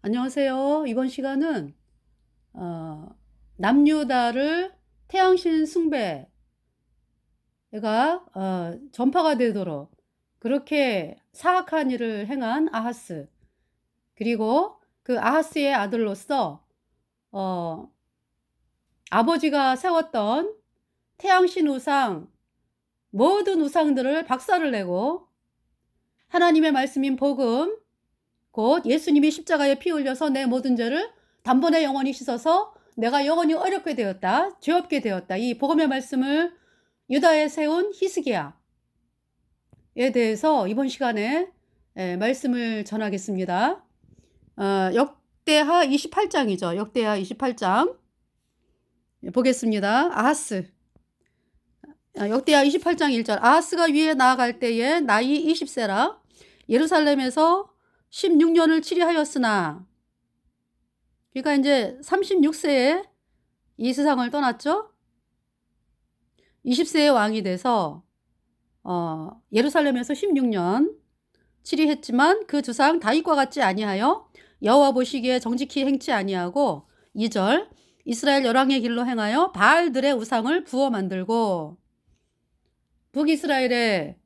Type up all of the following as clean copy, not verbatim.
안녕하세요. 이번 시간은 어, 남유다를 태양신 숭배가 전파가 되도록 그렇게 사악한 일을 행한 아하스, 그리고 그 아하스의 아들로서 어, 아버지가 세웠던 태양신 우상, 모든 우상들을 박살을 내고 하나님의 말씀인 복음, 곧 예수님이 십자가에 피 흘려서 내 모든 죄를 단번에 영원히 씻어서 내가 영원히 어렵게 되었다, 죄 없게 되었다, 이 복음의 말씀을 유다에 세운 히스기야에 대해서 이번 시간에 말씀을 전하겠습니다. 역대하 28장이죠. 역대하 28장 보겠습니다. 아하스, 역대하 28장 1절. 아하스가 위에 나아갈 때에 나이 20세라 예루살렘에서 16년을 치리하였으나, 그러니까 이제 36세에 이 세상을 떠났죠. 20세의 왕이 돼서 예루살렘에서 16년 치리했지만 그 주상 다윗과 같지 아니하여 여호와 보시기에 정직히 행치 아니하고, 2절 이스라엘 열왕의 길로 행하여 바알들의 우상을 부어 만들고, 북이스라엘의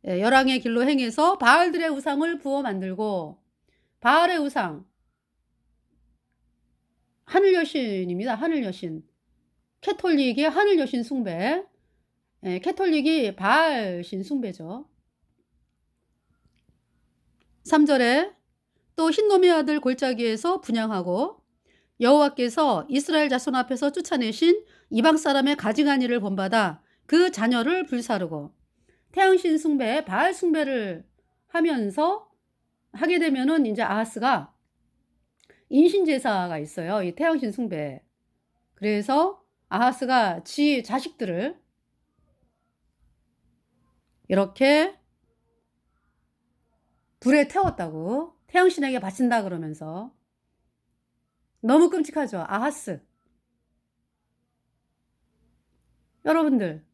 열왕의 길로 행해서 바알들의 우상을 부어 만들고, 바알의 우상 하늘 여신입니다. 하늘 여신. 캐톨릭의 하늘 여신 숭배. 캐톨릭이 바알 신 숭배죠. 3절에 또 흰놈의 아들 골짜기에서 분향하고 여호와께서 이스라엘 자손 앞에서 쫓아내신 이방 사람의 가증한 일을 본받아 그 자녀를 불사르고, 태양신 숭배, 바알 숭배를 하면서 하게 되면은 이제 아하스가 인신제사가 있어요. 이 태양신 숭배. 그래서 아하스가 지 자식들을 이렇게 불에 태웠다고, 태양신에게 바친다 그러면서. 너무 끔찍하죠. 아하스. 여러분들,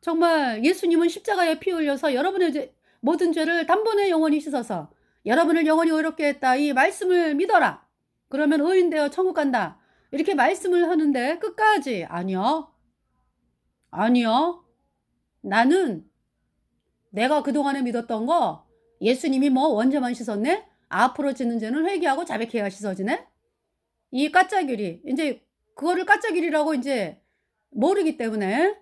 정말 예수님은 십자가에 피 흘려서 여러분의 모든 죄를 단번에 영원히 씻어서 여러분을 영원히 의롭게 했다, 이 말씀을 믿어라, 그러면 의인되어 천국 간다, 이렇게 말씀을 하는데 끝까지 아니요, 아니요, 나는 내가 그동안에 믿었던 거, 예수님이 뭐 원죄만 씻었네, 앞으로 짓는 죄는 회개하고 자백해야 씻어지네, 이 까짜귀리, 이제 그거를 까짜귀리라고 이제 모르기 때문에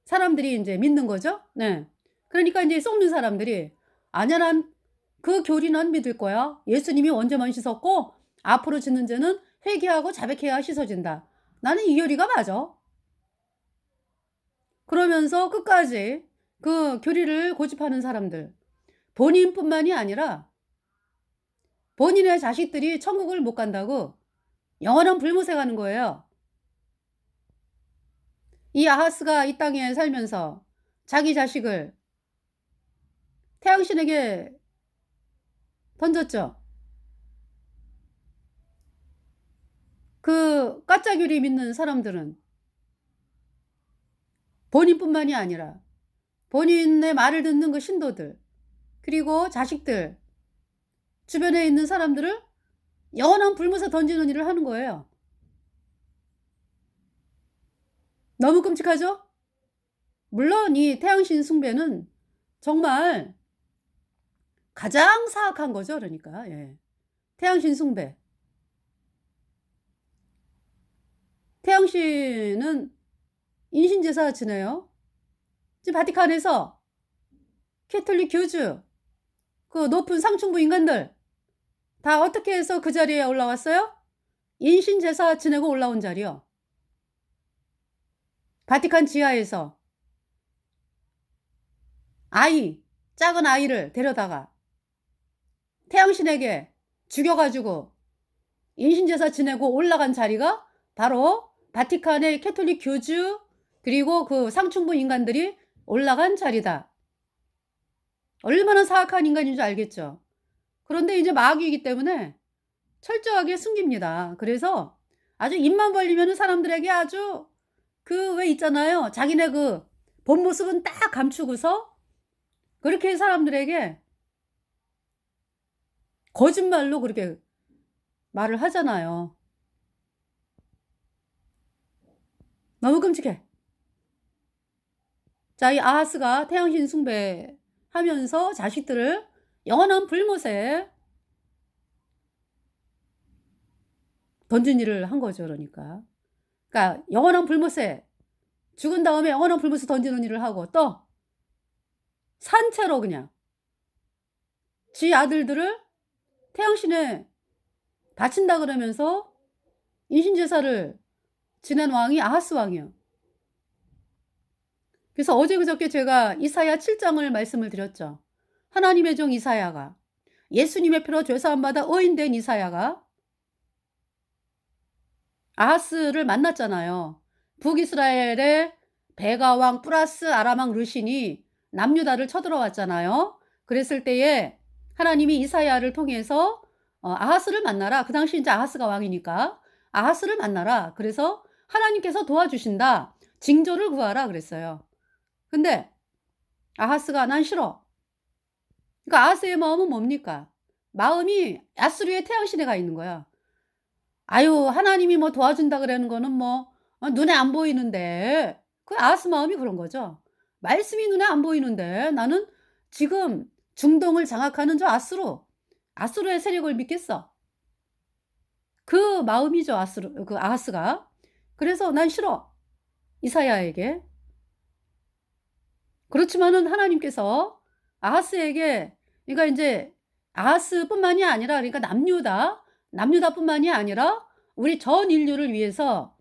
사람들이 이제 믿는 거죠. 네. 그러니까 이제 속는 사람들이, 아니야, 난 그 교리는 믿을 거야. 예수님이 원죄만 씻었고 앞으로 짓는 죄는 회개하고 자백해야 씻어진다. 나는 이 교리가 맞아. 그러면서 끝까지 그 교리를 고집하는 사람들, 본인뿐만이 아니라 본인의 자식들이 천국을 못 간다고 영원한 불못에 가는 거예요. 이 아하스가 이 땅에 살면서 자기 자식을 태양신에게 던졌죠. 그 까짜귀리 믿는 사람들은 본인뿐만이 아니라 본인의 말을 듣는 그 신도들, 그리고 자식들, 주변에 있는 사람들을 영원한 불못에 던지는 일을 하는 거예요. 너무 끔찍하죠? 물론 이 태양신 숭배는 정말 가장 사악한 거죠. 그러니까 태양신 숭배. 태양신은 인신제사 지내요. 지금 바티칸에서 캐톨릭 교주, 그 높은 상층부 인간들 다 어떻게 해서 그 자리에 올라왔어요? 인신제사 지내고 올라온 자리요. 바티칸 지하에서 작은 아이를 데려다가 태양신에게 죽여가지고 인신제사 지내고 올라간 자리가 바로 바티칸의 캐톨릭 교주, 그리고 그 상층부 인간들이 올라간 자리다. 얼마나 사악한 인간인 줄 알겠죠. 그런데 이제 마귀이기 때문에 철저하게 숨깁니다. 그래서 아주 입만 벌리면 사람들에게 아주 그 왜 있잖아요, 자기네 그 본 모습은 딱 감추고서 그렇게 사람들에게 거짓말로 그렇게 말을 하잖아요. 너무 끔찍해. 자, 이 아하스가 태양신 숭배하면서 자식들을 영원한 불못에 던진 일을 한 거죠, 그러니까. 그러니까 영원한 불못에, 죽은 다음에 영원한 불못에 던지는 일을 하고, 또 산채로 그냥 지 아들들을 태양신에 바친다 그러면서 인신제사를 지낸 왕이 아하스 왕이에요. 그래서 어제 그저께 제가 이사야 7장을 말씀을 드렸죠. 하나님의 종 이사야가, 예수님의 피로 죄사함 받아 의인된 이사야가 아하스를 만났잖아요. 북이스라엘의 베가 왕 플러스 아람 왕 르신이 남유다를 쳐들어왔잖아요. 그랬을 때에 하나님이 이사야를 통해서 아하스를 만나라. 그 당시 이제 아하스가 왕이니까 아하스를 만나라. 그래서 하나님께서 도와주신다. 징조를 구하라 그랬어요. 근데 아하스가 난 싫어. 그러니까 아하스의 마음은 뭡니까? 마음이 아수르의 태양신에 가 있는 거야. 아유, 하나님이 뭐 도와준다 그러는 거는 뭐 눈에 안 보이는데, 그 아하스 마음이 그런 거죠. 말씀이 눈에 안 보이는데 나는 지금 중동을 장악하는 저 아수르의 세력을 믿겠어. 그 마음이죠, 그 아하스가. 그래서 난 싫어, 이사야에게. 그렇지만은 하나님께서 아하스에게, 그러니까 인제 아하스뿐만이 아니라, 그러니까 남유다뿐만이 아니라 우리 전 인류를 위해서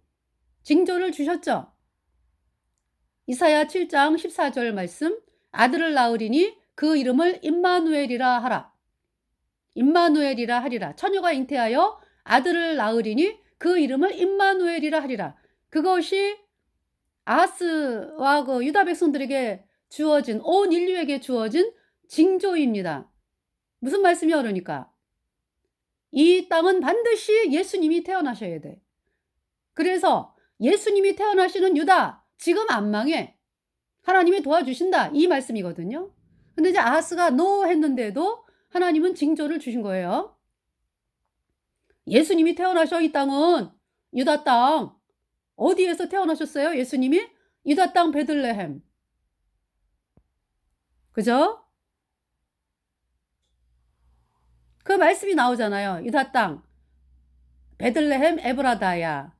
징조를 주셨죠. 이사야 7장 14절 말씀, 아들을 낳으리니 그 이름을 임마누엘이라 하라. 임마누엘이라 하리라. 처녀가 잉태하여 아들을 낳으리니 그 이름을 임마누엘이라 하리라. 그것이 아하스와 그 유다 백성들에게 주어진, 온 인류에게 주어진 징조입니다. 무슨 말씀이야 그러니까? 이 땅은 반드시 예수님이 태어나셔야 돼. 그래서 예수님이 태어나시는 유다, 지금 안 망해. 하나님이 도와주신다. 이 말씀이거든요. 근데 이제 아하스가 노 했는데도 하나님은 징조를 주신 거예요. 예수님이 태어나셔. 이 땅은 유다 땅. 어디에서 태어나셨어요? 예수님이? 유다 땅 베들레헴. 그죠? 그 말씀이 나오잖아요. 유다 땅 베들레헴 에브라다야,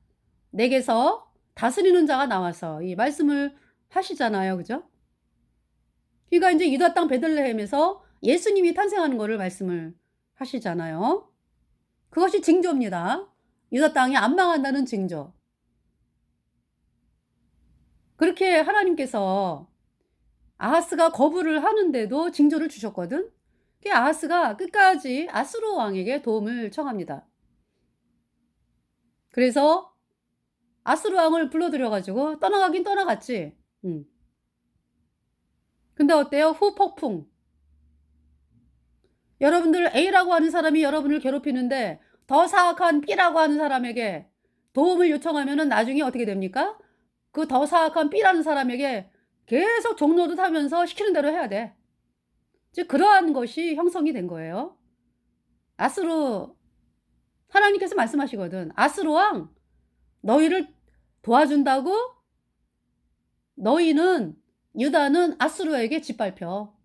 내게서 다스리는 자가 나와서, 이 말씀을 하시잖아요. 그죠? 그러니까 이제 유다 땅 베들레헴에서 예수님이 탄생하는 거를 말씀을 하시잖아요. 그것이 징조입니다. 유다 땅이 안 망한다는 징조. 그렇게 하나님께서 아하스가 거부를 하는데도 징조를 주셨거든. 그 아하스가 끝까지 아수르 왕에게 도움을 청합니다. 그래서 아수르 왕을 불러들여 가지고 떠나가긴 떠나갔지. 근데 어때요? 후폭풍. 여러분들 A라고 하는 사람이 여러분을 괴롭히는데 더 사악한 B라고 하는 사람에게 도움을 요청하면은 나중에 어떻게 됩니까? 그 더 사악한 B라는 사람에게 계속 종노릇 하면서 시키는 대로 해야 돼. 즉 그러한 것이 형성이 된 거예요. 아수르, 하나님께서 말씀하시거든. 아수르 왕, 너희를 도와준다고 너희는, 유다는 아수르에게 짓밟혀.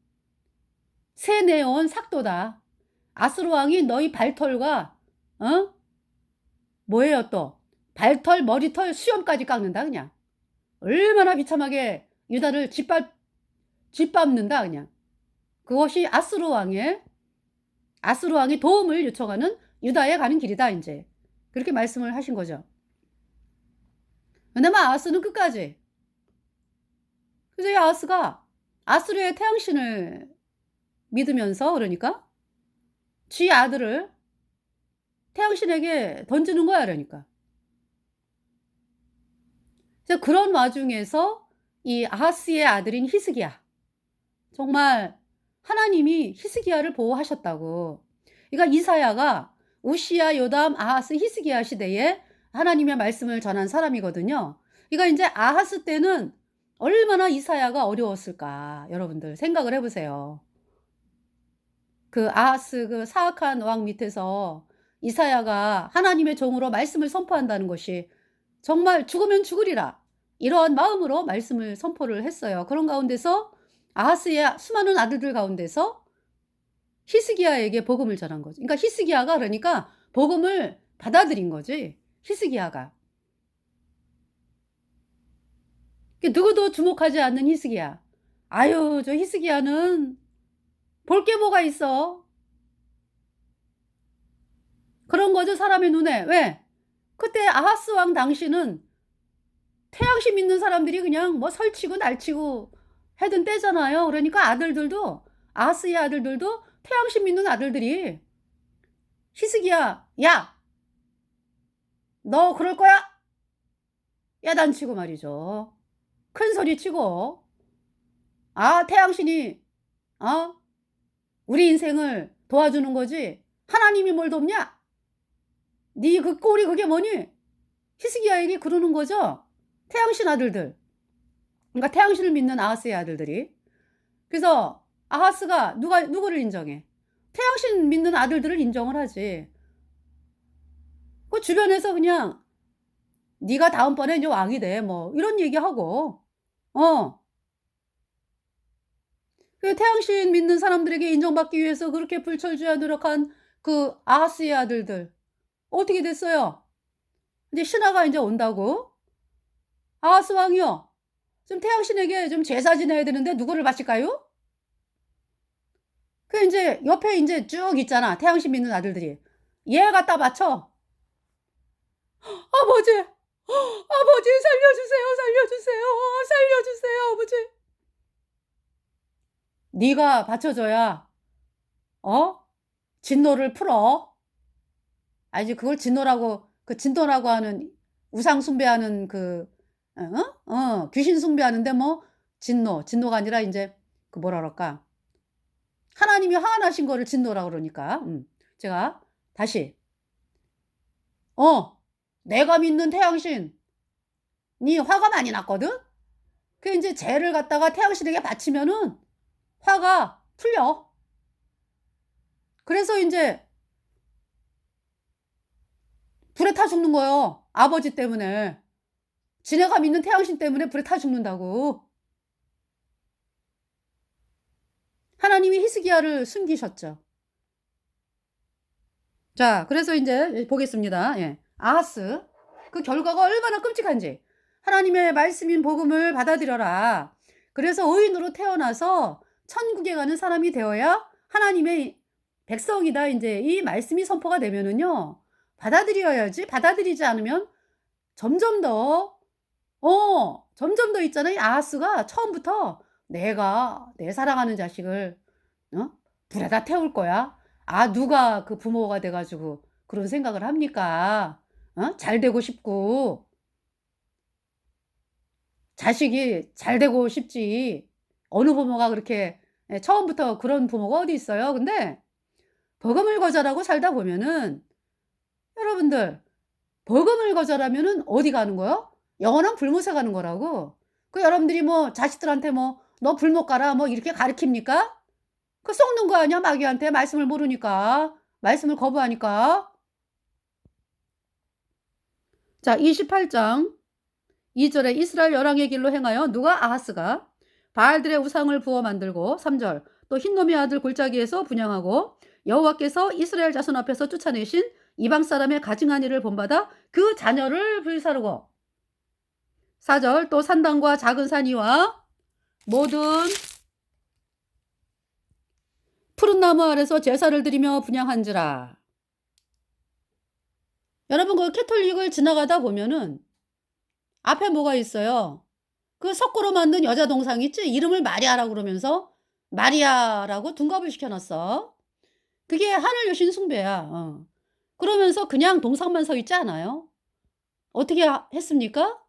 새 내온 삭도다. 아수르 왕이 너희 발털과 뭐예요 또? 발털, 머리털, 수염까지 깎는다 그냥. 얼마나 비참하게 유다를 짓밟는다 그냥. 그것이 아수르 왕이 도움을 요청하는 유다에 가는 길이다 이제. 그렇게 말씀을 하신 거죠. 근데 막 아하스는 끝까지. 그래서 이 아하스가 아수르의 태양신을 믿으면서, 그러니까 지 아들을 태양신에게 던지는 거야 그러니까. 그런 와중에서 이 아하스의 아들인 히스기야, 정말 하나님이 히스기야를 보호하셨다고. 그러니까 이사야가 우시야, 요담, 아하스, 히스기야 시대에 하나님의 말씀을 전한 사람이거든요. 그러니까 이제 아하스 때는 얼마나 이사야가 어려웠을까, 여러분들 생각을 해보세요. 그 아하스 그 사악한 왕 밑에서 이사야가 하나님의 종으로 말씀을 선포한다는 것이 정말 죽으면 죽으리라, 이러한 마음으로 말씀을 선포를 했어요. 그런 가운데서 아하스의 수많은 아들들 가운데서 히스기야에게 복음을 전한 거지. 그러니까 히스기야가 그러니까 복음을 받아들인 거지. 히스기야가. 누구도 주목하지 않는 히스기야. 아유, 저 히스기야는 볼 게 뭐가 있어. 그런 거죠, 사람의 눈에. 왜? 그때 아하스 왕 당시는 태양신 믿는 사람들이 그냥 뭐 설치고 날치고 하던 때잖아요. 그러니까 아들들도, 아하스의 아들들도 태양신 믿는 아들들이 히스기야, 야, 너 그럴 거야? 야단치고 말이죠. 큰 소리 치고, 아, 태양신이, 어? 우리 인생을 도와주는 거지. 하나님이 뭘 돕냐? 네 그 꼴이 그게 뭐니? 히스기야에게 그러는 거죠. 태양신 아들들. 그러니까 태양신을 믿는 아하스의 아들들이. 그래서 아하스가 누구를 인정해? 태양신 믿는 아들들을 인정을 하지. 그 주변에서 그냥 네가 다음번에 이제 왕이 돼, 뭐 이런 얘기하고. 어. 그 태양신 믿는 사람들에게 인정받기 위해서 그렇게 불철주야 노력한 그 아하스의 아들들 어떻게 됐어요? 이제 신하가 인제 온다고. "아하스 왕이요. 좀 태양신에게 좀 제사 지내야 되는데 누구를 바칠까요?" 그 인제 옆에 인제 쭉 있잖아, 태양신 믿는 아들들이. "얘 갖다 바쳐." "아버지, 아버지 살려주세요, 살려주세요. 살려주세요, 아버지." "네가 바쳐줘야 진노를 풀어." 알지? 그걸 진노라고, 그 진노라고 하는 우상 숭배하는 그 귀신 숭배하는데 뭐 진노가 아니라 인제 그 뭐라 그럴까? 하나님이 화가 나신 거를 진노라 그러니까. 제가 다시 내가 믿는 태양신이 화가 많이 났거든. 그 인제 쟤를 갖다가 태양신에게 바치면은 화가 풀려. 그래서 인제 불에 타 죽는 거예요, 아버지 때문에. 지네가 믿는 태양신 때문에 불에 타 죽는다고. 하나님이 히스기야를 숨기셨죠. 자, 그래서 인제 보겠습니다. 예. 아하스 그 결과가 얼마나 끔찍한지. 하나님의 말씀인 복음을 받아들여라. 그래서 의인으로 태어나서 천국에 가는 사람이 되어야 하나님의 백성이다, 인제 이 말씀이 선포가 되면은요, 받아들여야지. 받아들이지 않으면 점점 더 점점 더 있잖아. 이 아하스가 처음부터 '내가 내 사랑하는 자식을 어 불에다 태울 거야.' 아, 누가 그 부모가 돼 가지고 그런 생각을 합니까? 잘 되고 싶고 자식이 잘 되고 싶지. 어느 부모가 그렇게 처음부터 그런 부모가 어디 있어요. 근데 복음을 거절하고 살다 보면은 여러분들, 복음을 거절하면은 어디 가는 거요? 영원한 불못에 가는 거라고. 그 여러분들이 뭐 자식들한테 뭐 "너 불못 가라." 뭐 이렇게 가르킵니까? 그 썩는 거 아니야, 마귀한테, 말씀을 모르니까. 말씀을 거부하니까. 자, 28장 2 절에 이스라엘 열왕의 길로 행하여 누가 아하스가 바알들의 우상을 부어 만들고 3 절 또 흰놈의 아들 골짜기에서 분향하고 여호와께서 이스라엘 자손 앞에서 쫓아내신 이방 사람의 가증한 일을 본받아 그 자녀를 불사르고 4절 또 산당과 작은 산이와 모든 푸른 나무 아래서 제사를 드리며 분향한지라. 여러분, 그 캐톨릭을 지나가다 보면은 앞에 뭐가 있어요? 그 석고로 만든 여자 동상 있지? 이름을 마리아라고 그러면서 마리아라고 둔갑을 시켜 놨어. 그게 하늘 여신 숭배야. 그러면서 그냥 동상만 서 있지 않아요. 어떻게 했습니까?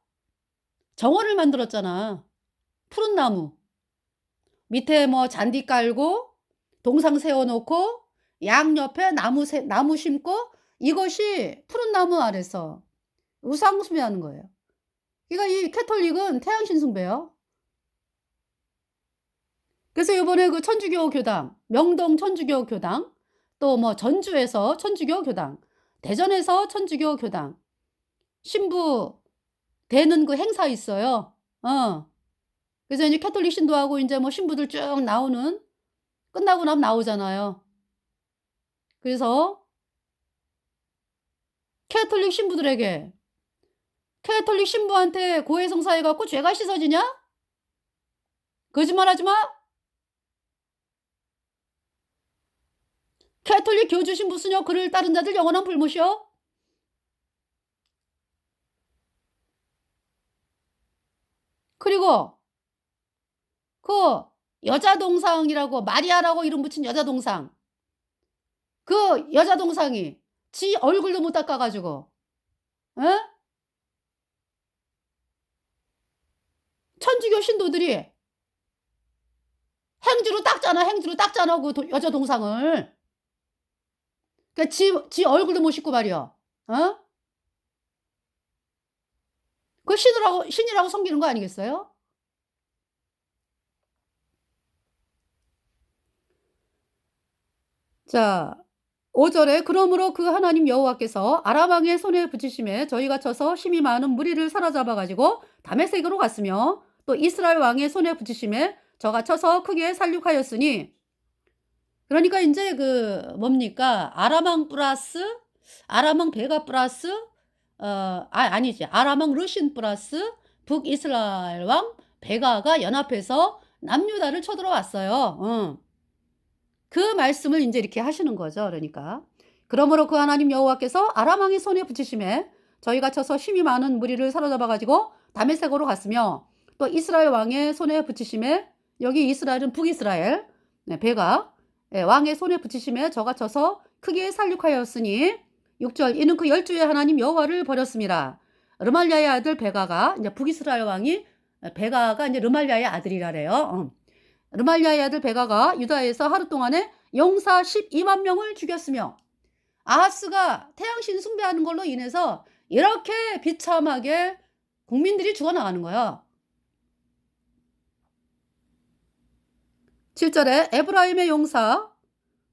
정원을 만들었잖아. 푸른 나무. 밑에 뭐 잔디 깔고 동상 세워 놓고 양옆에 나무 심고 이것이 푸른 나무 아래서 우상 숭배하는 거예요. 그러니까 이 캐톨릭은 태양신 숭배요. 그래서 이번에 그 천주교 교당, 명동 천주교 교당, 또 뭐 전주에서 천주교 교당, 대전에서 천주교 교당 신부 되는 그 행사 있어요. 그래서 이제 캐톨릭 신도하고 인제 뭐 신부들 쭉 나오는, 끝나고 나면 나오잖아요. 그래서 캐톨릭 신부들에게, 캐톨릭 신부한테 고해성사해 갖고 죄가 씻어지냐? 거짓말하지 마. 캐톨릭 교주 신부 수녀 그를 따른 자들 영원한 불못이요. 그리고 그 여자 동상이라고 마리아라고 이름 붙인 여자 동상, 그 여자 동상이 지 얼굴도 못 닦아 가지고 예? 천주교 신도들이 행주로 닦잖아, 행주로 닦잖아 그 여자 동상을. 그러니까 지 얼굴도 못 씻고 말이야. 그 신이라고 섬기는 거 아니겠어요? 자, 5 절에 그러므로 그 하나님 여호와께서 아람 왕의 손에 붙이심에 저희가 쳐서 심히 많은 무리를 사로잡아 가지고 다메섹으로 갔으며 또 이스라엘 왕의 손에 붙이심에 저가 쳐서 크게 살육하였으니, 그러니까 인제 그 뭡니까? 아람 왕 플러스 아람 왕 베가 플러스 아니지. 아람 왕 르신 플러스 북이스라엘 왕 베가가 연합해서 남유다를 쳐들어왔어요. 그 말씀을 인제 이렇게 하시는 거죠. 그러니까 그러므로 그 하나님 여호와께서 아람 왕의 손에 붙이심에 저희가 쳐서 힘이 많은 무리를 사로잡아 가지고 다메섹으로 갔으며 또 이스라엘 왕의 손에 붙이심에, 여기 이스라엘은 북이스라엘, 네, 베가 왕의 손에 붙이심에 저가 쳐서 크게 살육하였으니 6절 이는 그 열주의 하나님 여호와를 버렸습니다. 르말리아의 아들 베가가, 이제 북이스라엘 왕이 베가가 이제 르말리아의 아들이라래요. 르말리아의 아들 베가가 유다에서 하루 동안에 용사 12만 명을 죽였으며, 아하스가 태양신 숭배하는 걸로 인해서 이렇게 비참하게 국민들이 죽어나가는 거야. 7절에 에브라임의 용사,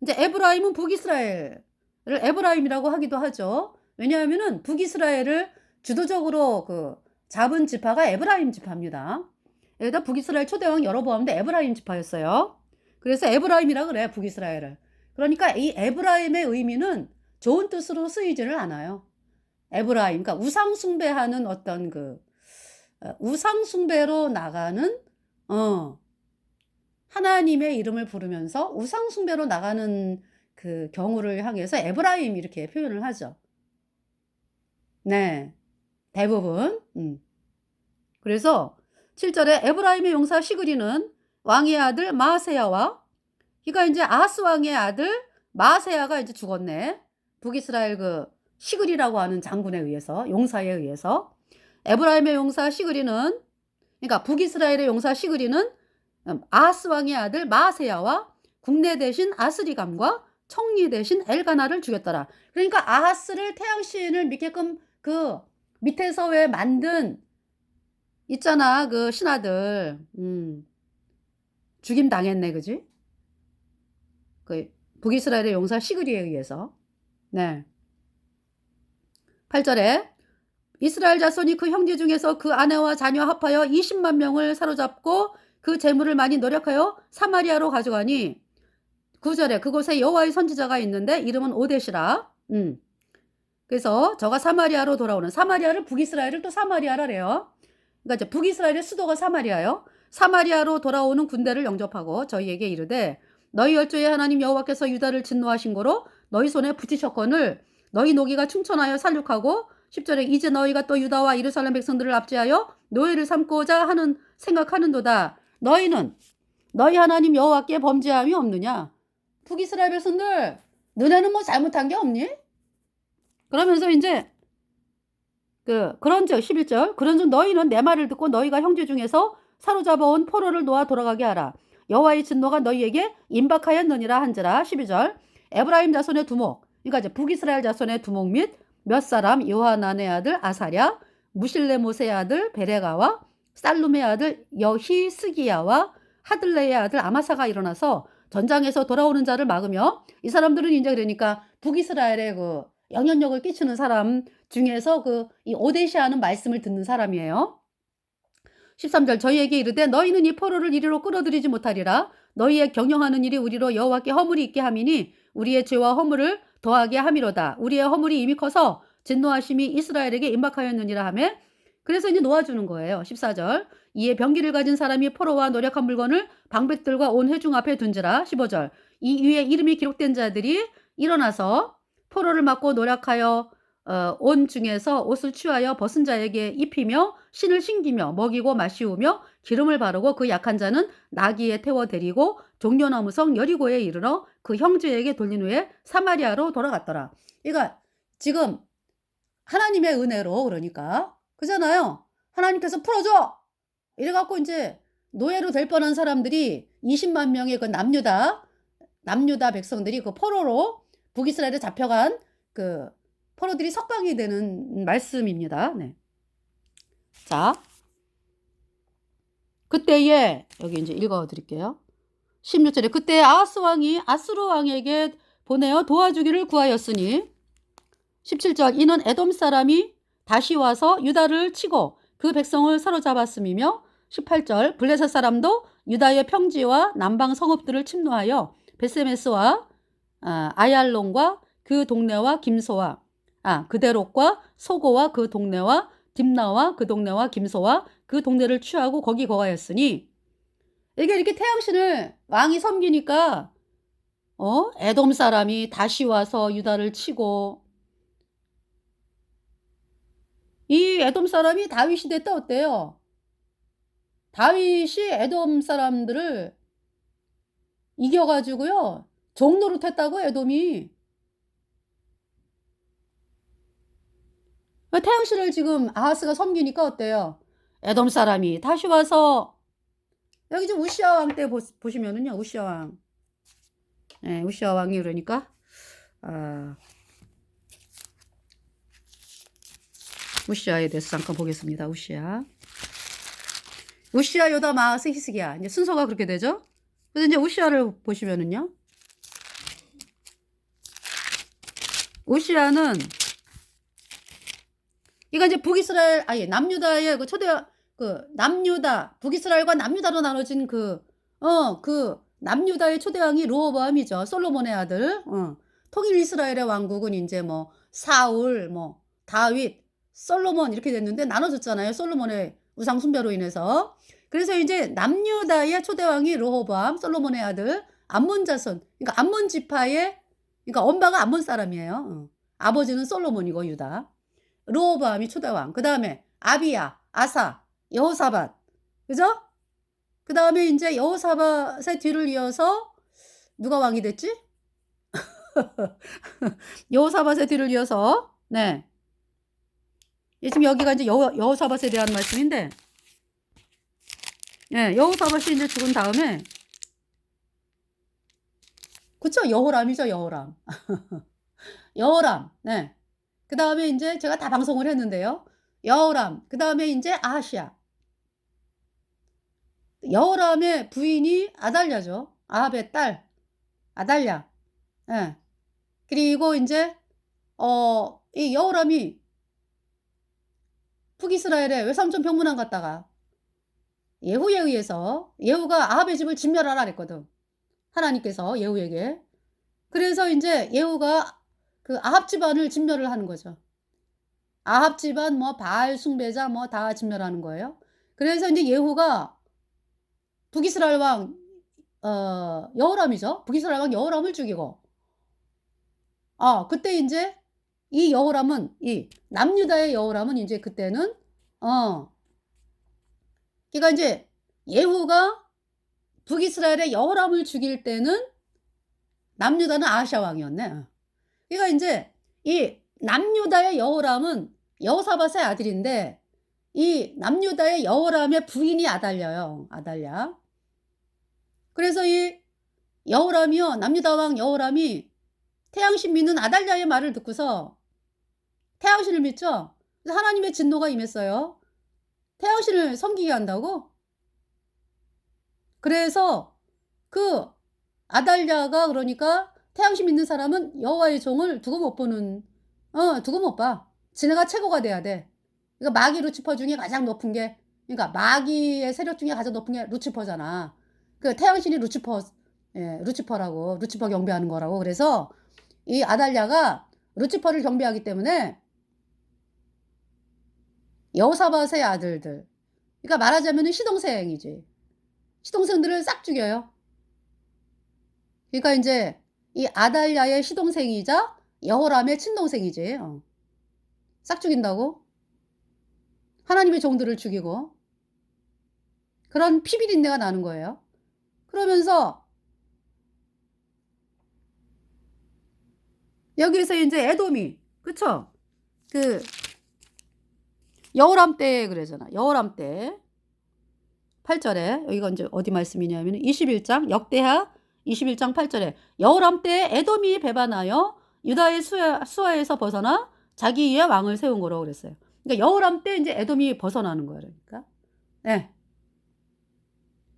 이제 에브라임은 북이스라엘을 에브라임이라고 하기도 하죠. 왜냐하면은 북이스라엘을 주도적으로 그 잡은 지파가 에브라임 지파입니다. 여기다 북이스라엘 초대왕 여러 보았는데 에브라임 지파였어요. 그래서 에브라임이라 그래, 북이스라엘을. 그러니까 이 에브라임의 의미는 좋은 뜻으로 쓰이지를 않아요. 에브라임, 그러니까 우상 숭배하는 어떤 그 우상 숭배로 나가는 하나님의 이름을 부르면서 우상 숭배로 나가는 그 경우를 향해서 에브라임 이렇게 표현을 하죠. 네, 대부분. 그래서 7절에 에브라임의 용사 시그리는 왕의 아들 마세야와, 그러니까 이제 아하스 왕의 아들 마세야가 이제 죽었네. 북이스라엘 그 시그리라고 하는 장군에 의해서, 용사에 의해서. 에브라임의 용사 시그리는, 그러니까 북이스라엘의 용사 시그리는 아하스 왕의 아들 마세야와 국내 대신 아스리감과 청리 대신 엘가나를 죽였더라. 그러니까 아하스를 태양신을 믿게끔 그 밑에서 왜 만든 있잖아, 그 신하들. 죽임 당했네, 그지? 그 북이스라엘의 용사 시그리에 의해서. 네. 8절에 이스라엘 자손이 그 형제 중에서 그 아내와 자녀 합하여 20만 명을 사로잡고 그 재물을 많이 노력하여 사마리아로 가져가니, 9절에 그곳에 여호와의 선지자가 있는데 이름은 오뎃이라. 그래서 저가 사마리아로 돌아오는, 사마리아를 북이스라엘을 또 사마리아라래요. 그러니까 이제 북이스라엘의 수도가 사마리아요. 사마리아로 돌아오는 군대를 영접하고 저희에게 이르되 너희 열조의 하나님 여호와께서 유다를 진노하신 거로 너희 손에 붙이셨거늘 너희 노기가 충천하여 살육하고, 10절에 이제 너희가 또 유다와 예루살렘 백성들을 압제하여 노예를 삼고자 하는 생각하는도다. 너희는 너희 하나님 여호와께 범죄함이 없느냐? 북이스라엘 백성들, 너네는 뭐 잘못한 게 없니? 그러면서 이제 그런즉 11절 그런즉 너희는 내 말을 듣고 너희가 형제 중에서 사로잡아온 포로를 놓아 돌아가게 하라. 여호와의 진노가 너희에게 임박하였느니라 한지라. 12절 에브라임 자손의 두목, 그러니까 이제 북이스라엘 자손의 두목 및 몇 사람 요하난의 아들 아사랴, 무실레못의 아들 베레가와 살룸의 아들 여히스기야와 하들레의 아들 아마사가 일어나서 전장에서 돌아오는 자를 막으며, 이 사람들은 이제 그러니까 북이스라엘의 그 영향력을 끼치는 사람 중에서 그 이 오데시아는 말씀을 듣는 사람이에요. 13절 저희에게 이르되 너희는 이 포로를 이리로 끌어들이지 못하리라. 너희의 경영하는 일이 우리로 여호와께 허물이 있게 함이니 우리의 죄와 허물을 더하게 함이로다. 우리의 허물이 이미 커서 진노하심이 이스라엘에게 임박하였느니라 하매. 그래서 이제 놓아주는 거예요. 14절 이에 병기를 가진 사람이 포로와 노력한 물건을 방백들과 온 회중 앞에 둔지라. 15절 이 위에 이름이 기록된 자들이 일어나서 포로를 맞고 노력하여 온 중에서 옷을 취하여 벗은 자에게 입히며 신을 신기며 먹이고 마시우며 기름을 바르고 그 약한 자는 나귀에 태워 데리고 종려나무 성 여리고에 이르러 그 형제에게 돌린 후에 사마리아로 돌아갔더라. 그러니까 지금 하나님의 은혜로 그러니까 그잖아요. 하나님께서 풀어줘 이래갖고 이제 노예로 될 뻔한 사람들이 20만 명의 그 남유다 백성들이 그 포로로 북이스라엘에 잡혀간 그 포로들이 석방이 되는 말씀입니다. 네. 자, 그때에 여기 이제 읽어 드릴게요. 16절에 그때 아하스 왕이 아수르 왕에게 보내어 도와주기를 구하였으니 17절 이는 에돔 사람이 다시 와서 유다를 치고 그 백성을 사로잡았음이며 18절 블레셋 사람도 유다의 평지와 남방 성읍들을 침노하여 베세메스와 아얄론과 그 동네와 김소와 그대롯과 소고와 그 동네와 딥나와 그 동네와 김소와 그 동네를 취하고 거기 거하였으니 이게 이렇게 태양신을 왕이 섬기니까 에돔 사람이 다시 와서 유다를 치고 이 에돔 사람이 다윗이 됐다 어때요? 다윗이 에돔 사람들을 이겨가지고요 종노릇 했다고 에돔이. 태양신을 지금 아하스가 섬기니까 어때요? 에돔 사람이 다시 와서 여기 지금 우시아 왕 때 보시면은요 우시아 왕, 네, 우시아 왕이 그러니까 우시아에 대해서 잠깐 보겠습니다. 우시아 요담 아하스 히스기야 이제 순서가 그렇게 되죠. 그래서 이제 우시아를 보시면은요 우시아는 이거 이제 북이스라엘 남유다의 그 남유다 북이스라엘과 남유다로 나눠진 그 남유다의 초대왕이 르호보암이죠. 솔로몬의 아들. 통일 이스라엘의 왕국은 이제 뭐 사울, 뭐 다윗, 솔로몬 이렇게 됐는데 나눠졌잖아요. 솔로몬의 우상 숭배로 인해서. 그래서 이제 남유다의 초대왕이 르호보암, 솔로몬의 아들, 암몬 자손. 그러니까 암몬 지파의 그러니까 엄마가 암몬 사람이에요. 아버지는 솔로몬이고 유다. 르호보암이 초대왕. 그다음에 아비야, 아사, 여호사밧. 그죠? 그다음에 이제 여호사밧의 뒤를 이어서 누가 왕이 됐지? 여호사밧의 뒤를 이어서 네. 지금 여기가 이제 여호사밧에 대한 말씀인데 예, 여호사밧이 이제 죽은 다음에 그쵸? 여호람이죠, 여호람. 여호람. 네. 그다음에 이제 제가 다 방송을 했는데요. 여호람. 그다음에 이제 아하시아. 여호람의 부인이 아달랴죠. 아합의 딸 아달랴. 예. 그리고 이제 이 여호람이 북이스라엘에 외삼촌 병문안 갔다가 예후에 의해서 예후가 아합의 집을 진멸하라 그랬거든. 하나님께서 예후에게. 그래서 이제 예후가 그 아합 집안을 진멸을 하는 거죠. 아합 집안 뭐 바알 숭배자 뭐 다 진멸하는 거예요. 그래서 이제 예후가 북이스라엘 왕 여호람이죠. 북이스라엘 왕 여호람을 죽이고 그때 이제 이 여호람은 이 남유다의 여호람은 이제 그때는 그러니까 이제 예후가 북이스라엘의 여호람을 죽일 때는 남유다는 아하시아 왕이었네. 그러니까 이제 이 남유다의 여호람은 여호사밧의 아들인데 이 남유다의 여호람의 부인이 아달랴요. 아달랴. 그래서 이 여호람이요. 남유다 왕 여호람이 태양신 믿는 아달랴의 말을 듣고서 태양신을 믿죠. 그래서 하나님의 진노가 임했어요. 태양신을 섬기게 한다고? 그래서 그 아달랴가 그러니까 태양신 믿는 사람은 여호와의 종을 두고 못 보는 두고 못 봐. 지네가 최고가 돼야 돼. 그러니까 마귀 루치퍼 중에 가장 높은 게 그러니까 마귀의 세력 중에 가장 높은 게 루치퍼잖아. 그 태양신이 루치퍼 루치퍼라고 루치퍼 경배하는 거라고. 그래서 이 아달랴가 루치퍼를 경배하기 때문에 여호사밧의 아들들 그러니까 말하자면은 시동생이지. 시동생들을 싹 죽여요. 그러니까 인제 이 아달랴의 시동생이자 여호람의 친동생이지. 싹 죽인다고. 하나님의 종들을 죽이고. 그런 피비린내가 나는 거예요. 그러면서 여기에서 인제 에돔이 그쵸? 그 여호람 때 그러잖아. 여호람 때 8 절에 여기가 인제 어디 말씀이냐면은 21장 역대하 21장 8 절에 여호람 때 에돔이 배반하여 유다의 수하에서 벗어나 자기 위에 왕을 세운 거라고 그랬어요. 그러니까 여호람 때 인제 에돔이 벗어나는 거예요 그러니까. 예.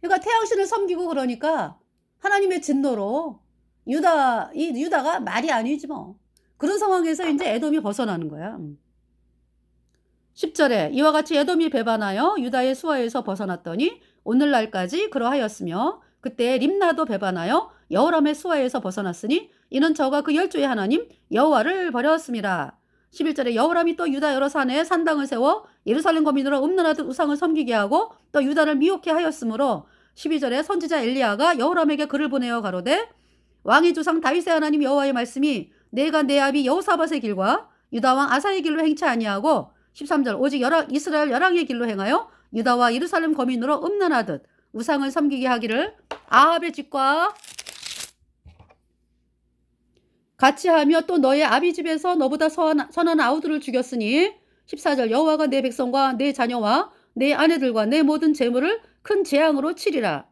그러니까 태양신을 섬기고 그러니까 하나님의 진노로 유다가 말이 아니지 뭐. 그런 상황에서 인제 에돔이 벗어나는 거야. 10 절에 이와 같이 에돔이 배반하여 유다의 수하에서 벗어났더니 오늘날까지 그러하였으며 그때 림나도 배반하여 여호람의 수하에서 벗어났으니 이는 저가 그 열조의 하나님 여호와를 버렸습니다. 11절에 여호람이 또 유다 여러 산에 산당을 세워 예루살렘 거민으로 음란하듯 우상을 섬기게 하고 또 유다를 미혹해 하였으므로 12절에 선지자 엘리야가 여호람에게 글을 보내어 가로되 왕의 조상 다윗의 하나님 여호와의 말씀이 내가 내 아비 여호사밧의 길과 유다 왕 아사의 길로 행치 아니하고 13절 오직 이스라엘 열왕의 길로 행하여 유다와 예루살렘 거민으로 음란하듯 우상을 섬기게 하기를 아합의 집과 같이 하며 또 너의 아비 집에서 너보다 선한 아우들을 죽였으니 14절 여호와가 내 백성과 내 자녀와 내 아내들과 내 모든 재물을 큰 재앙으로 치리라.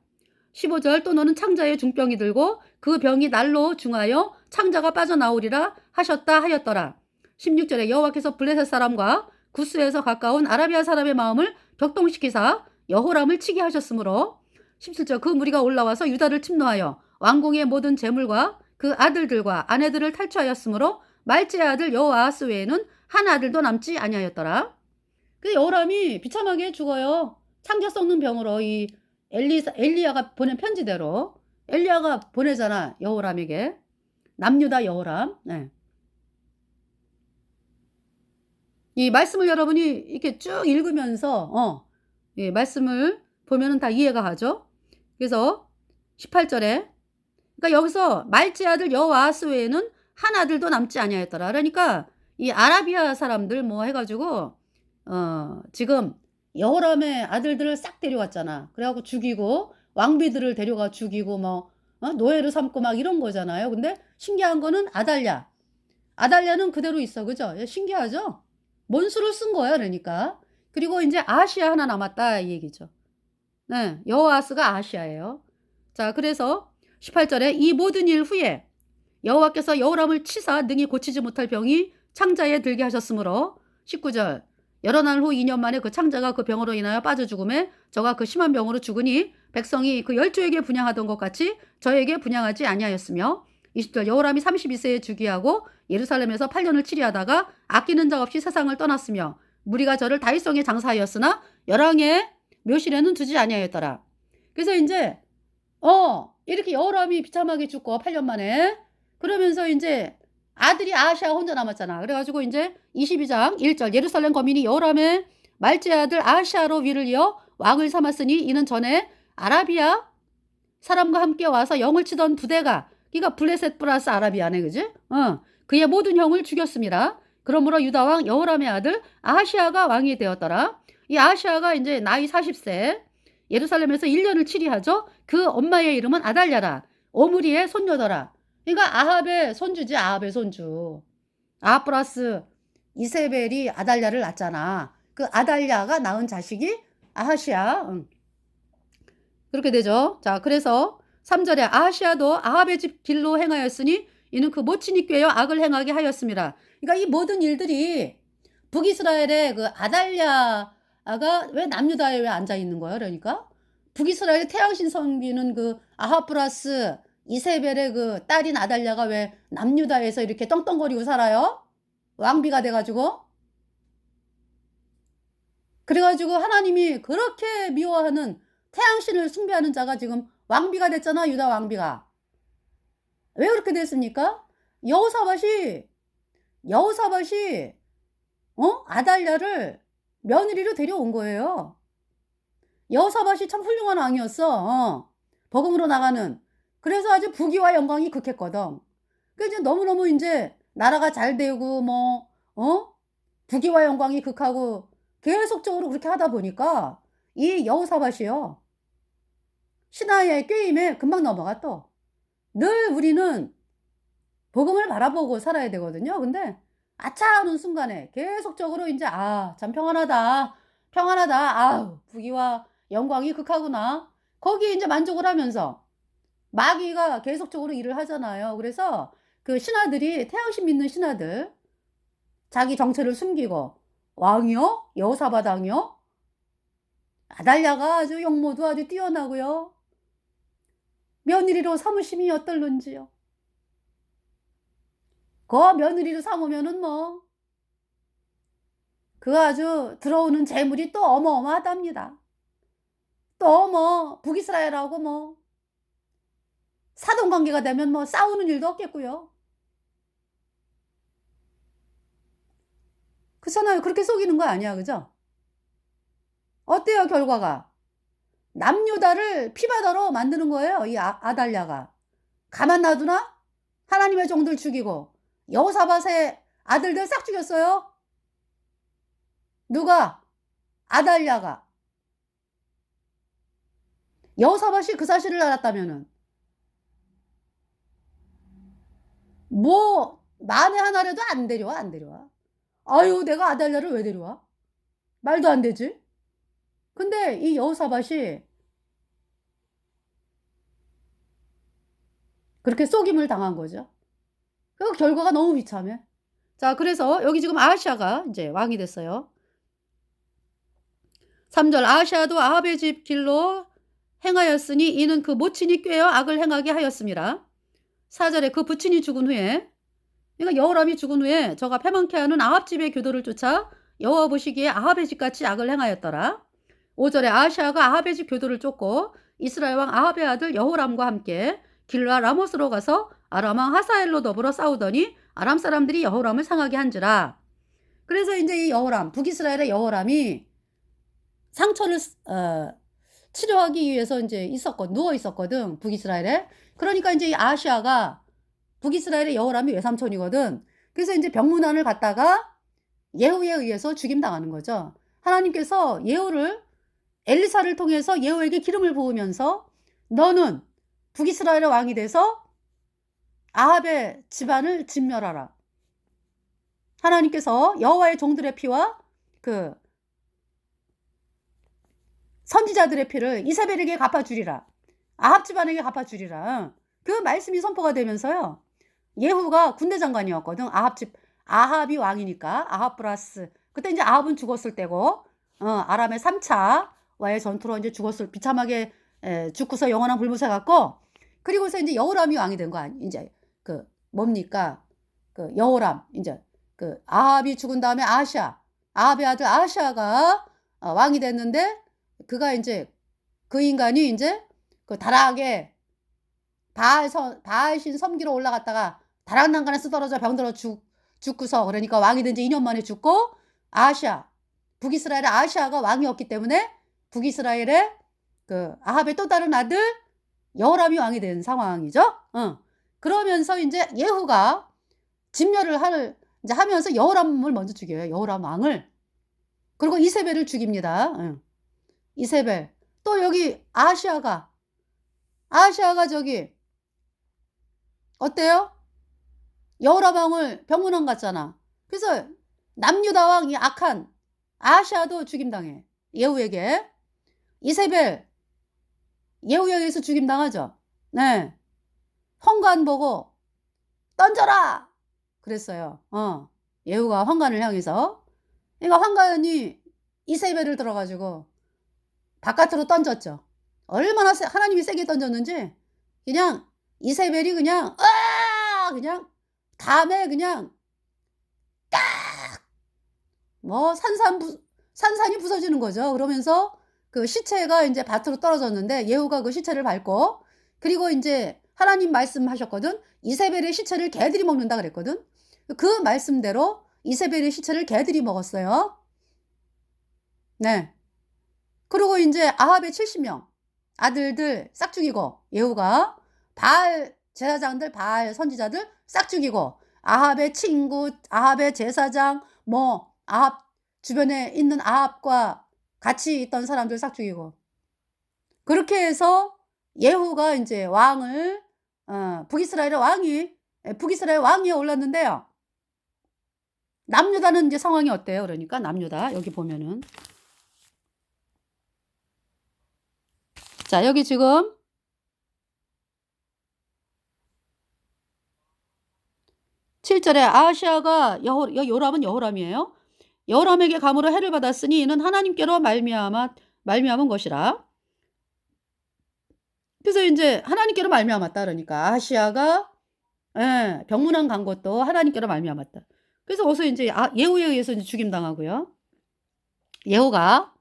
15절 또 너는 창자에 중병이 들고 그 병이 날로 중하여 창자가 빠져나오리라 하셨다 하였더라. 16절에 여호와께서 블레셋 사람과 구스에서 가까운 아라비아 사람의 마음을 격동시키사 여호람을 치게 하셨으므로 17절 그 무리가 올라와서 유다를 침노하여 왕궁의 모든 재물과 그 아들들과 아내들을 탈취하였으므로 말제의 아들 여호아하스 외에는 한 아들도 남지 아니하였더라. 그 여호람이 비참하게 죽어요. 창자 썩는 병으로 이 엘리야가 보낸 편지대로 엘리야가 보내잖아 여호람에게 남유다 여호람. 네. 이 말씀을 여러분이 이렇게 쭉 읽으면서 이 말씀을 보면은 다 이해가 가죠. 그래서 18절에 그러니까 여기서 말제 아들 여호아하스 외에는 한 아들도 남지 아니하였더라. 그러니까 이 아라비아 사람들 뭐 해가지고 지금 여호람의 아들들을 싹 데려왔잖아. 그래갖고 죽이고 왕비들을 데려가 죽이고 뭐 노예를 삼고 막 이런 거잖아요. 근데 신기한 거는 아달랴는 그대로 있어. 그죠? 신기하죠? 뭔 수를 쓴 거야 그러니까. 그리고 이제 아하시아 하나 남았다 이 얘기죠. 네, 여호아스가 아하시아예요. 자, 그래서 18절에 이 모든 일 후에 여호와께서 여호람을 치사 능히 고치지 못할 병이 창자에 들게 하셨으므로 19절 여러 날 후 2년 만에 그 창자가 그 병으로 인하여 빠져 죽음에 저가 그 심한 병으로 죽으니 백성이 그 열조에게 분향하던 것 같이 저에게 분향하지 아니하였으며 20절 여호람이 32세에 즉위하고 예루살렘에서 8년을 치리하다가 아끼는 자 없이 세상을 떠났으며 무리가 저를 다윗성에 장사하였으나 열왕의 묘실에는 두지 아니하였더라. 그래서 이제 이렇게 여호람이 비참하게 죽고 8년 만에 그러면서 이제 아들이 아하시아가 혼자 남았잖아. 그래가지고 이제 22장 1절 예루살렘 거민이 여호람의 말제 아들 아하시아로 위를 이어 왕을 삼았으니 이는 전에 아라비아 사람과 함께 와서 영을 치던 부대가 그러니까 블레셋 플러스 아라비아네 그지? 그의 모든 형을 죽였습니다. 그러므로 유다 왕 여호람의 아들 아하시아가 왕이 되었더라. 이 아하시아가 이제 나이 40세 예루살렘에서 1년을 치리하죠. 그 엄마의 이름은 아달랴라. 오므리의 손녀더라. 그러니까 아합의 손주지. 아합의 손주. 아합 플러스 이세벨이 아달랴를 낳잖아. 그 아달랴가 낳은 자식이 아하시아. 그렇게 되죠. 자, 그래서 3절에 아하시아도 아합의 집 길로 행하였으니 이는 그 모친이 꾀어 악을 행하게 하였습니다. 그러니까 이 모든 일들이 북이스라엘의 그 아달랴가 왜 남유다에 왜 앉아 있는 거예요? 그러니까 북이스라엘 태양신 섬기는 그 아합 플러스 이세벨의 그 딸인 아달랴가 왜 남유다에서 이렇게 떵떵거리고 살아요? 왕비가 돼 가지고. 그래 가지고 하나님이 그렇게 미워하는 태양신을 숭배하는 자가 지금 왕비가 됐잖아, 유다 왕비가. 왜 그렇게 됐습니까? 여호사밧이 여호사밧이 아달랴를 며느리로 데려온 거예요. 여호사밧이 참 훌륭한 왕이었어. 버금으로 나가는. 그래서 아주 부귀와 영광이 극했거든. 그 이제 너무너무 인제 나라가 잘 되고 뭐 부귀와 영광이 극하고 계속적으로 그렇게 하다 보니까 이 여호사밧이요. 신하의 꾀임에 금방 넘어가 또. 늘 우리는 복음을 바라보고 살아야 되거든요. 근데 아차 하는 순간에 계속적으로 인제 '아 참 평안하다. 평안하다. 아우 부귀와 영광이 극하구나.' 거기에 인제 만족을 하면서 마귀가 계속적으로 일을 하잖아요. 그래서 그 신하들이 태양신 믿는 신하들 자기 정체를 숨기고 "왕이요? 여호사밧 왕이요? 아달랴가 아주 용모도 아주 뛰어나고요. 며느리로 삼으심이 어떨런지요. 그 며느리로 삼으면은 뭐 그 아주 들어오는 재물이 또 어마어마하답니다. 또 뭐 북이스라엘하고 뭐 사돈 관계가 되면 뭐 싸우는 일도 없겠고요." 그렇잖아요. 그렇게 속이는 거 아니야. 그죠? 어때요 결과가? 남유다를 피바다로 만드는 거예요 이 아달랴가. 가만 놔두나? 하나님의 종들 죽이고 여호사밧의 아들들 싹 죽였어요. 누가? 아달랴가. 여호사밧이 그 사실을 알았다면은 뭐 만에 하나라도 안 데려와, 안 데려와. 아유 내가 아달랴를 왜 데려와? 말도 안 되지. 근데 이 여호사밧이 그렇게 속임을 당한 거죠. 그 결과가 너무 비참해. 자 그래서 여기 지금 아하시아가 인제 왕이 됐어요. 3 절 아하시아도 아합의 집 길로 행하였으니 이는 그 모친이 꾀어 악을 행하게 하였음이라. 4 절에 그 부친이 죽은 후에 그러니까 여호람이 죽은 후에 저가 패망케 하는 아합 집의 교도를 쫓아 여호와 보시기에 아합의 집같이 악을 행하였더라. 5 절에 아하시아가 아합의 집 교도를 쫓고 이스라엘 왕 아합의 아들 여호람과 함께 길라 라못으로 가서 아람 왕 하사엘로 더불어 싸우더니 아람 사람들이 여호람을 상하게 한지라. 그래서 인제 이 여호람 북이스라엘의 여호람이 상처를 치료하기 위해서 인제 누워 있었거든 북이스라엘에. 그러니까 인제 이 아하시아가 북이스라엘의 여호람이 외삼촌이거든. 그래서 인제 병문안을 갔다가 예후에 의해서 죽임당하는 거죠. 하나님께서 예후를 엘리사를 통해서 예후에게 기름을 부으면서 "너는 북이스라엘의 왕이 돼서 아합의 집안을 진멸하라." 하나님께서 여호와의 종들의 피와 그 선지자들의 피를 이세벨에게 갚아 주리라. 아합 집안에게 갚아 주리라. 그 말씀이 선포가 되면서요. 예후가 군대 장관이었거든. 아합이 왕이니까 아합 플러스 그때 인제 아합은 죽었을 때고 아람의 3 차와의 전투로 인제 비참하게 죽고서 영원한 불못에 갔고 그리고서 인제 여호람이 왕이 된 거 인제 그 뭡니까? 그 여호람 인제 그 아합이 죽은 다음에 아합의 아들 아하시아가 왕이 됐는데 그가 인제 그 인간이 인제 그 다락에 바알신 섬기러 올라갔다가 다락난간에서 떨어져 병들어 죽고서 그러니까 왕이 된 지 2 년 만에 죽고 북이스라엘의 아하시아가 왕이었기 때문에 북이스라엘의 그 아합의 또 다른 아들 여호람이 왕이 된 상황이죠. 그러면서 인제 예후가 진멸을 인제 하면서 여호람을 먼저 죽여요, 여호람 왕을. 그리고 이세벨을 죽입니다. 이세벨. 또 여기 아하시아가 저기 어때요? 여호람 왕을 병문안 갔잖아. 그래서 남유다 왕 이 악한 아하시아도 죽임당해, 예후에게. 이세벨 예후에 의해서 죽임당하죠. 네. 환관 보고 "던져라!" 그랬어요. 예후가 환관을 향해서. 그러니까 환관이 이세벨을 들어 가지고 바깥으로 던졌죠. 얼마나 하나님이 세게 던졌는지 그냥 이세벨이 그냥 그냥 담에 그냥 뭐 산산이 부서지는 거죠. 그러면서 그 시체가 이제 밭으로 떨어졌는데 예후가 그 시체를 밟고, 그리고 이제 하나님 말씀하셨거든. 이세벨의 시체를 개들이 먹는다 그랬거든. 그 말씀대로 이세벨의 시체를 개들이 먹었어요. 네. 그리고 이제 아합의 70명 아들들 싹 죽이고, 예후가 바알 제사장들, 바알 선지자들 싹 죽이고, 아합의 친구, 아합의 제사장, 뭐 아합 주변에 있는 아합과 같이 있던 사람들 싹 죽이고, 그렇게 해서 예후가 이제 왕을 북이스라엘 왕위에 올랐는데요. 남유다는 이제 상황이 어때요? 그러니까 남유다 여기 보면은, 자 여기 지금 7절에 아하시아가 요람은 여호람이에요. 여호람에게 감으로 해를 받았으니 이는 하나님께로 말미암은 것이라. 그래서 이제 하나님께로 말미암았다 그러니까 아하시아가 병문안 간 것도 하나님께로 말미암았다. 그래서 어서 이제 예후에 의해서 이제 죽임 당하고요. 예후가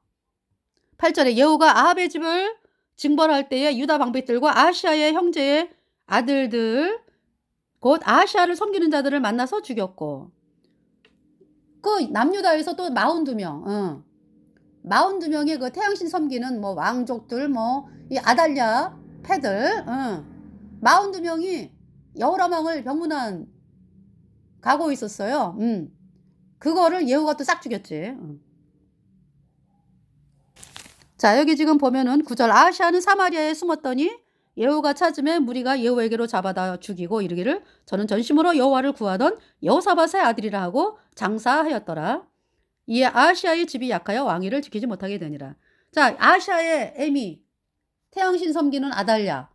8절에 예후가 아합의 집을 징벌할 때에 유다 방백들과 아하시아의 형제의 아들들 곧 아하시아를 섬기는 자들을 만나서 죽였고, 그 남유다에서 또 42명, 42명의 그 태양신 섬기는 뭐 왕족들, 뭐 이 아달랴 패들, 42명이 여호람 왕을 병문안 가고 있었어요. 그거를 예후가 또 싹 죽였지. 자 여기 지금 보면은 9절 아하시아는 사마리아에 숨었더니 예후가 찾음에 무리가 예후에게로 잡아다 죽이고 이르기를 저는 전심으로 여호와를 구하던 여호사밧의 아들이라 하고 장사하였더라. 이에 아하시아의 집이 약하여 왕위를 지키지 못하게 되니라. 자 아하시아의 애미 태양신 섬기는 아달랴,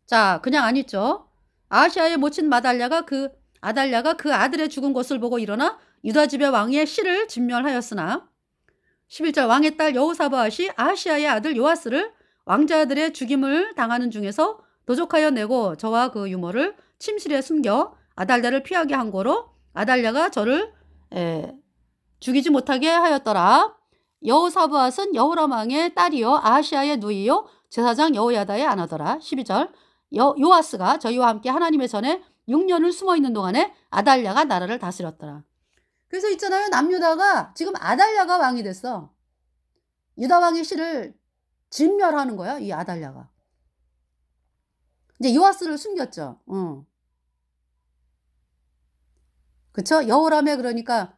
자 그냥 안 있죠. 아하시아의 모친 아달랴가 그 아들의 죽은 것을 보고 일어나 유다 집의 왕의 씨를 진멸하였으나 11절 왕의 딸 여호사밧이 아하시아의 아들 요아스를 왕자들의 죽임을 당하는 중에서 도적하여 내고 저와 그 유모를 침실에 숨겨 아달랴를 피하게 한 거로 아달랴가 저를 죽이지 못하게 하였더라. 여호사밧은 여호람 왕의 딸이요 아하시아의 누이요 제사장 여호야다의 아내더라. 12절 요아스가 저희와 함께 하나님의 전에 6년을 숨어있는 동안에 아달랴가 나라를 다스렸더라. 그래서 있잖아요. 남유다가 지금 아달랴가 왕이 됐어. 유다 왕의 씨를 진멸하는 거야, 이 아달랴가. 이제 요아스를 숨겼죠. 그쵸? 여호람의 그러니까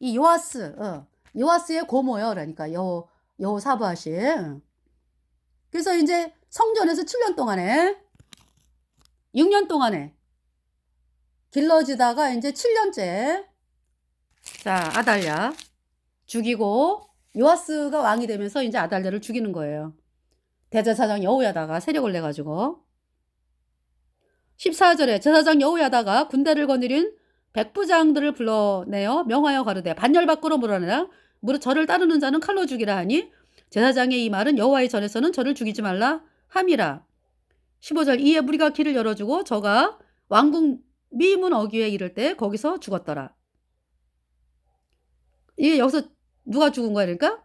이 요아스의 고모요. 그러니까 여호사밧이. 그래서 이제 성전에서 7년 동안에 6년 동안에 길러지다가 이제 7년째 자 아달랴 죽이고 요아스가 왕이 되면서 이제 아달랴를 죽이는 거예요. 대제사장 여호야다가 세력을 내가지고 14절에 제사장 여호야다가 군대를 거느린 백부장들을 불러내어 명하여 가르되 반열 밖으로 몰아내라. 무릇 저를 따르는 자는 칼로 죽이라 하니 제사장의 이 말은 여호와의 전에서는 저를 죽이지 말라 함이라. 15절 이에 무리가 길을 열어주고 저가 왕궁 미문 어귀에 이를 때 거기서 죽었더라. 이게 여기서 누가 죽은 거야 그러니까?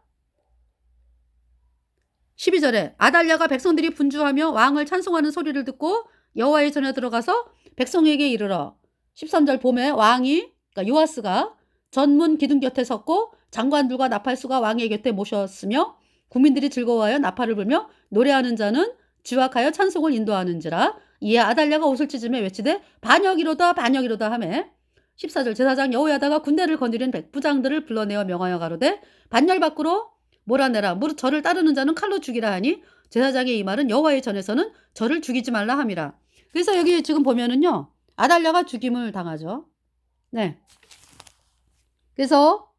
12절에 아달랴가 백성들이 분주하며 왕을 찬송하는 소리를 듣고 여호와의 전에 들어가서 백성에게 이르러 13절 봄에 왕이 그러니까 요아스가 전문 기둥 곁에 섰고 장관들과 나팔수가 왕의 곁에 모셨으며 국민들이 즐거워하여 나팔을 불며 노래하는 자는 주악하여 찬송을 인도하는지라. 이에 아달랴가 옷을 찢으며 외치되 반역이로다 반역이로다 하매 14절 제사장 여호야다가 군대를 거느린 백부장들을 불러내어 명하여 가로되 반열 밖으로 몰아내라. 무릇 저를 따르는 자는 칼로 죽이라 하니 제사장의 이 말은 여호와의 전에서는 저를 죽이지 말라 함이라. 그래서 여기 지금 보면은요 아달랴가 죽임을 당하죠. 네. 그래서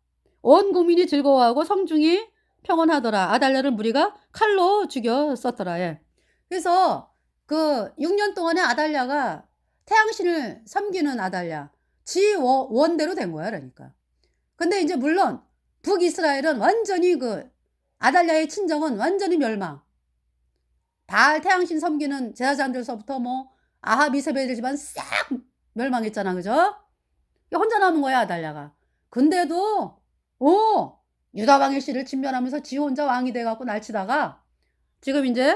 온 국민이 즐거워하고 성중이 평온하더라. 아달랴를 무리가 칼로 죽였었더라. 예. 그래서 그 6년 동안에 아달랴가 태양신을 섬기는 아달랴 지 원대로 된 거야. 그러니까. 근데 이제 물론 북이스라엘은 완전히 그 아달랴의 친정은 완전히 멸망. 바알 태양신 섬기는 제사장들서부터 뭐 아합 이세벨 집안 싹 멸망했잖아. 그죠? 혼자 남은 거야, 아달랴가. 근데도 유다 왕의 씨를 진멸하면서 지 혼자 왕이 돼 갖고 날치다가 지금 이제